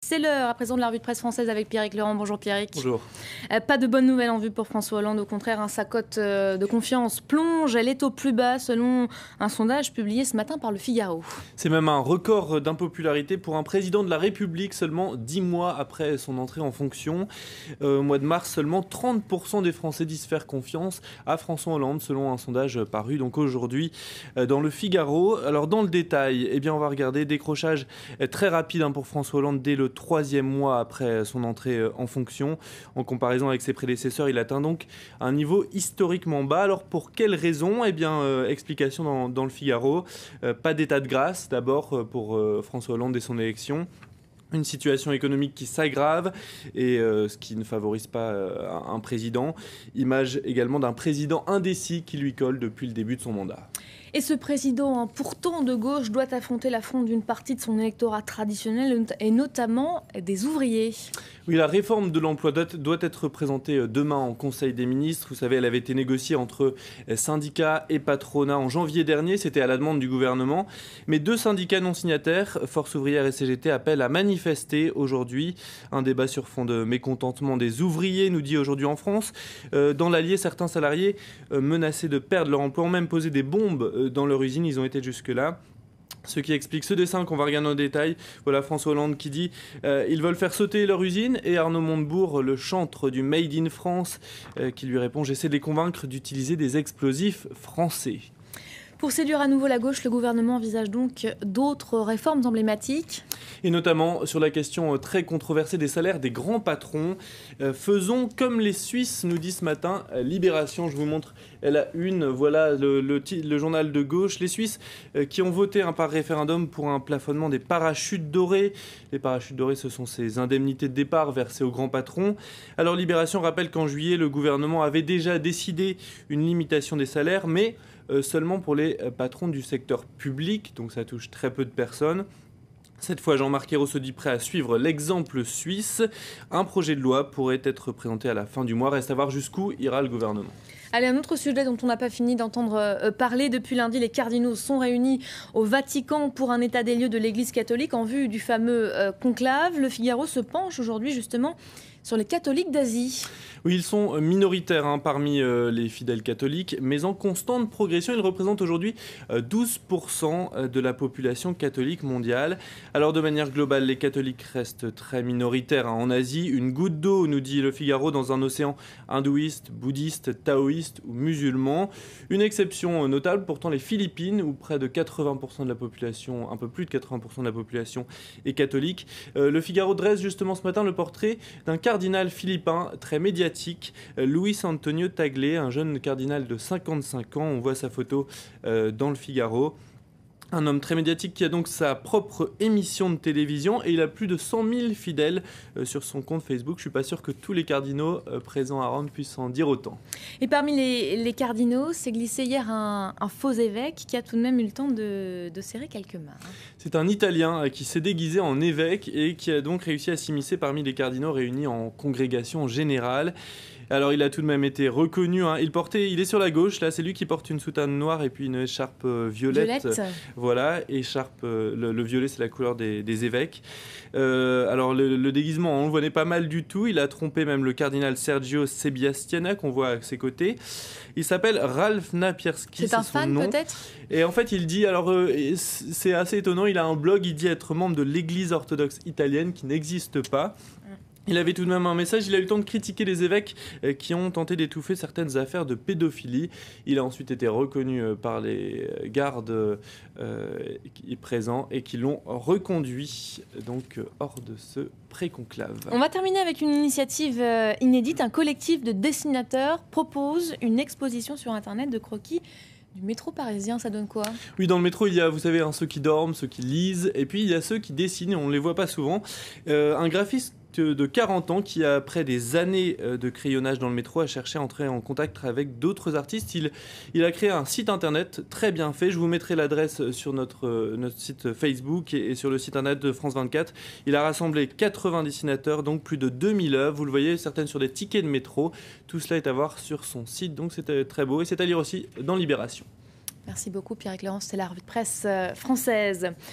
C'est l'heure à présent de la revue de presse française avec Pierrick Laurent. Bonjour Pierrick. Bonjour. Pas de bonnes nouvelles en vue pour François Hollande. Au contraire, sa cote de confiance plonge. Elle est au plus bas selon un sondage publié ce matin par Le Figaro. C'est même un record d'impopularité pour un président de la République seulement 10 mois après son entrée en fonction. Au mois de mars, seulement 30% des Français disent faire confiance à François Hollande selon un sondage paru donc aujourd'hui dans Le Figaro. Alors dans le détail, on va regarder décrochage très rapide pour François Hollande dès le 3e mois après son entrée en fonction. En comparaison avec ses prédécesseurs, il atteint donc un niveau historiquement bas. Alors pour quelles raisons ? Explication dans Le Figaro. Pas d'état de grâce d'abord pour François Hollande et son élection. Une situation économique qui s'aggrave et ce qui ne favorise pas un président. Image également d'un président indécis qui lui colle depuis le début de son mandat. Et ce président, pourtant de gauche, doit affronter l'affront d'une partie de son électorat traditionnel et notamment des ouvriers. Oui, la réforme de l'emploi doit être présentée demain en Conseil des ministres. Vous savez, elle avait été négociée entre syndicats et patronat en janvier dernier. C'était à la demande du gouvernement. Mais 2 syndicats non signataires, Force ouvrière et CGT, appellent à manifester aujourd'hui. Un débat sur fond de mécontentement des ouvriers, nous dit Aujourd'hui en France. Dans l'Allier, certains salariés menacés de perdre leur emploi ont même posé des bombes dans leur usine. Ils ont été jusque-là. Ce qui explique ce dessin qu'on va regarder en détail. Voilà François Hollande qui dit ils veulent faire sauter leur usine, et Arnaud Montebourg, le chantre du Made in France, qui lui répond: j'essaie de les convaincre d'utiliser des explosifs français. Pour séduire à nouveau la gauche, le gouvernement envisage donc d'autres réformes emblématiques. Et notamment sur la question très controversée des salaires des grands patrons. Faisons comme les Suisses, nous dit ce matin Libération. Je vous montre la une. Voilà le journal de gauche. Les Suisses qui ont voté par référendum pour un plafonnement des parachutes dorés. Les parachutes dorés, ce sont ces indemnités de départ versées aux grands patrons. Alors Libération rappelle qu'en juillet, le gouvernement avait déjà décidé une limitation des salaires, mais seulement pour les patrons du secteur public, donc ça touche très peu de personnes. Cette fois, Jean-Marc Ayrault se dit prêt à suivre l'exemple suisse. Un projet de loi pourrait être présenté à la fin du mois. Reste à voir jusqu'où ira le gouvernement. Allez, un autre sujet dont on n'a pas fini d'entendre parler. Depuis lundi, les cardinaux sont réunis au Vatican pour un état des lieux de l'Église catholique en vue du fameux conclave. Le Figaro se penche aujourd'hui justement sur les catholiques d'Asie. Oui, ils sont minoritaires parmi les fidèles catholiques, mais en constante progression. Ils représentent aujourd'hui 12% de la population catholique mondiale. Alors de manière globale, les catholiques restent très minoritaires en Asie. Une goutte d'eau, nous dit Le Figaro, dans un océan hindouiste, bouddhiste, taoïste ou musulman. Une exception notable, pourtant les Philippines, où près de 80% de la population, un peu plus de 80% de la population est catholique. Le Figaro dresse justement ce matin le portrait d'un cardinal philippin très médiatique, Luis Antonio Tagle, un jeune cardinal de 55 ans. On voit sa photo dans Le Figaro. Un homme très médiatique qui a donc sa propre émission de télévision, et il a plus de 100 000 fidèles sur son compte Facebook. Je ne suis pas sûr que tous les cardinaux présents à Rome puissent en dire autant. Et parmi les cardinaux, s'est glissé hier un faux évêque qui a tout de même eu le temps de serrer quelques mains. C'est un Italien qui s'est déguisé en évêque et qui a donc réussi à s'immiscer parmi les cardinaux réunis en congrégation générale. Alors il a tout de même été reconnu. Il est sur la gauche, là, c'est lui qui porte une soutane noire et puis une écharpe violette. Voilà, écharpe, le violet, c'est la couleur des évêques. Alors le déguisement, on le voyait pas mal du tout. Il a trompé même le cardinal Sergio Sebastiana, qu'on voit à ses côtés. Il s'appelle Ralph Napierski, c'est un fan nom. Peut-être. Et en fait, il dit, c'est assez étonnant, il a un blog, il dit être membre de l'Église orthodoxe italienne qui n'existe pas. Il avait tout de même un message. Il a eu le temps de critiquer les évêques qui ont tenté d'étouffer certaines affaires de pédophilie. Il a ensuite été reconnu par les gardes présents et qui l'ont reconduit donc hors de ce pré-conclave. On va terminer avec une initiative inédite. Un collectif de dessinateurs propose une exposition sur Internet de croquis du métro parisien. Ça donne quoi ? Oui, dans le métro, il y a, vous savez, ceux qui dorment, ceux qui lisent, et puis il y a ceux qui dessinent, et on ne les voit pas souvent. Un graphiste de 40 ans qui, après des années de crayonnage dans le métro, a cherché à entrer en contact avec d'autres artistes. Il a créé un site internet très bien fait. Je vous mettrai l'adresse sur notre site Facebook et sur le site internet de France 24. Il a rassemblé 80 dessinateurs, donc plus de 2000 œuvres. Vous le voyez, certaines sur des tickets de métro. Tout cela est à voir sur son site, donc c'était très beau. Et c'est à lire aussi dans Libération. Merci beaucoup Pierrick Laurent, c'était la revue de presse française.